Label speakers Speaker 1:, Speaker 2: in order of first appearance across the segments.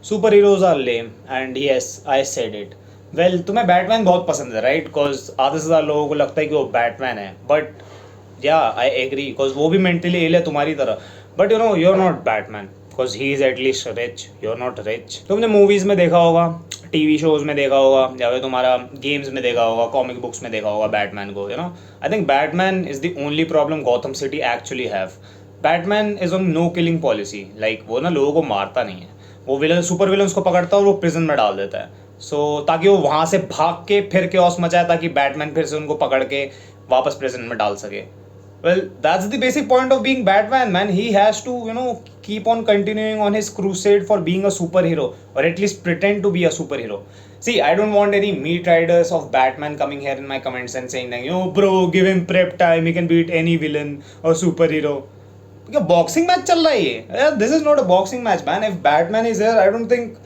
Speaker 1: Super heroes are lame and yes I said it. Well, तुम्हें Batman बहुत पसंद है राइट? बिकॉज आधे से ज़्यादा लोगों को लगता है कि वो बैटमैन है, बट या आई एग्री बिकॉज वो भी मेंटली इल है तुम्हारी तरह. But you know, you are not Batman because he is at least rich, you are not rich. तुमने मूवीज़ में देखा होगा, टीवी शोज में देखा होगा, या फिर तुम्हारा गेम्स में देखा होगा, कॉमिक बुक्स में देखा होगा बैटमैन को. You know, I think Batman is the only problem Gotham City actually have. Batman is on no killing policy. Like वो ना लोगों को मारता नहीं है, वो विलन सुपर विलन्स को पकड़ता है और वो प्रिजन में डाल देता है. ताकि वो वहाँ से भाग के फिर केओस मचाए, ताकि बैटमैन फिर से उनको पकड़ के वापस प्रिजन में डाल सके. Well, that's the basic point of being Batman, man. He has to, keep on continuing on his crusade for being a superhero, or at least pretend to be a superhero. See, I don't want any meat riders of Batman coming here in my comments and saying that, bro, give him prep time, he can beat any villain or superhero. क्या boxing match चल रहा है ये? This is not a boxing match, man. If Batman is here, I don't think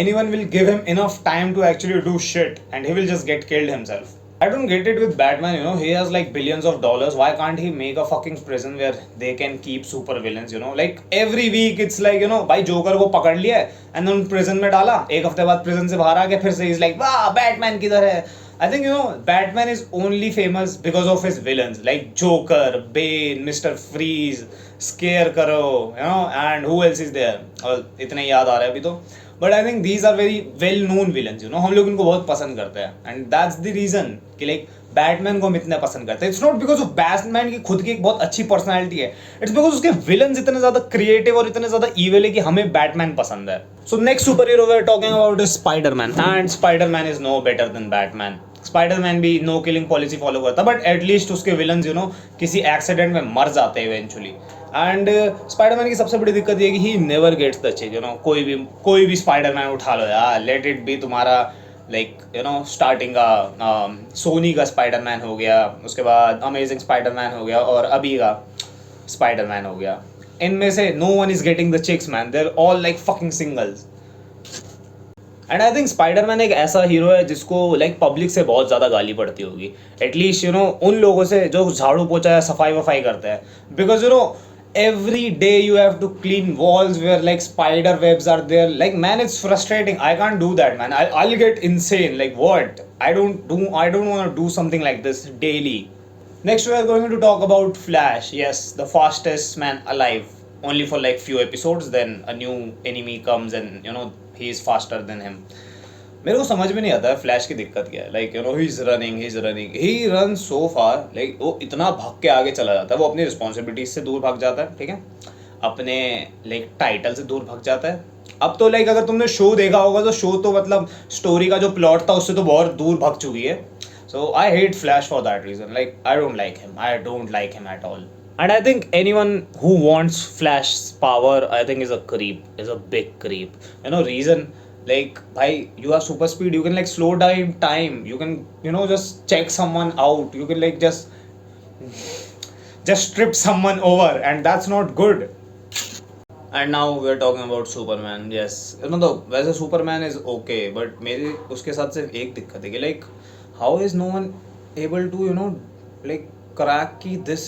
Speaker 1: anyone will give him enough time to actually do shit, and he will just get killed himself. I don't get it with Batman, he has like billions of dollars. Why can't he make a fucking prison where they can keep super villains, Like every week it's like, भाई joker को पकड़ लिया and then prison में डाला, एक हफ्ते बाद prison से बाहर आ गया, फिर से he's like, वाह बैटमैन किधर है? I think, Batman is only famous because of his villains like Joker, Bane, Mr. Freeze, Scarecrow, and who else is there? और इतने याद आ रहे हैं अभी तो. But I think these are very well known villains, हम लोग इनको बहुत पसंद करते हैं. एंड दैट्स द रीजन कि लाइक बैटमैन को हम इतने पसंद करते हैं. It's not because of Batman की खुद की एक बहुत अच्छी पर्सनैलिटी है, इट्स बिकॉज उसके विलन्स इतने ज्यादा क्रिएटिव और इतने ज्यादा ईविल है कि हमें बैटमैन पसंद है. So next super hero we are talking about is Spiderman, and Spiderman is no better than Batman. Spiderman भी नो किलिंग पॉलिसी फॉलो करता, बट एटलीस्ट उसके विलन्स किसी एक्सीडेंट में मर जाते हैं इवेंचुअली. एंड स्पाइडरमैन की सबसे बड़ी दिक्कत ये कि he never gets the change. कोई भी स्पाइडरमैन उठा लो यार, लेट इट बी तुम्हारा लाइक स्टार्टिंग का सोनी का स्पाइडरमैन हो गया, उसके बाद अमेजिंग स्पाइडरमैन हो गया, और अभी का स्पाइडरमैन हो गया. इनमें से no one is getting the chicks, man. They are all like fucking singles. And I think Spiderman एक ऐसा हीरो है जिसको लाइक पब्लिक से बहुत ज़्यादा गाली पड़ती होगी, एटलीस्ट उन लोगों से जो झाड़ू पोछा या सफाई वफाई करते हैं. Because every day you have to clean walls where like spider webs are there. Like, man, it's frustrating. I can't do that, man. I'll get insane. Like, what? I don't want to do something like this daily. Next, we are going to talk about Flash. Yes, the fastest man alive. Only for like few episodes, then a new enemy comes and he is faster than him. मेरे को समझ में नहीं आता है flash की दिक्कत क्या है. Like he is running, he run so far. Like वो इतना भाग के आगे चला जाता है, वो अपनी रिस्पॉन्सिबिलिटीज से दूर भाग जाता है, ठीक है, अपने लाइक टाइटल से दूर भाग जाता है. अब तो लाइक अगर तुमने शो देखा होगा तो शो तो मतलब स्टोरी का जो प्लॉट था उससे तो बहुत दूर भाग चुकी है. So I hate flash for that reason. Like I don't like him at all. And I think anyone who wants Flash's power, I think is a creep, is a big creep. Reason, like, bhai, you have super speed, you can like slow down time, you can just check someone out, you can like just trip someone over, and that's not good. And now we're talking about Superman. Yes, तो वैसे Superman is okay, but मेरे उसके साथ सिर्फ एक दिक्कत है कि like how is no one able to like crack ki this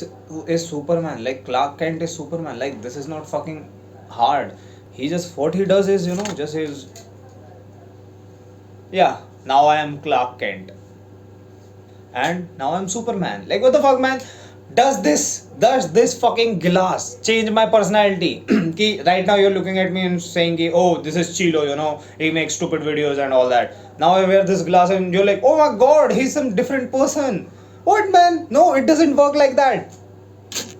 Speaker 1: is Superman, like Clark Kent is Superman. Like, this is not fucking hard. He just, what he does is just his, yeah, now I am Clark Kent and now I'm Superman. Like, what the fuck, man? Does this fucking glass change my personality? Ki right now you're looking at me and saying ki, oh, this is Chilo, he makes stupid videos and all that. Now I wear this glass and you're like, oh my god, he's some different person. What, man? No, it doesn't work like that.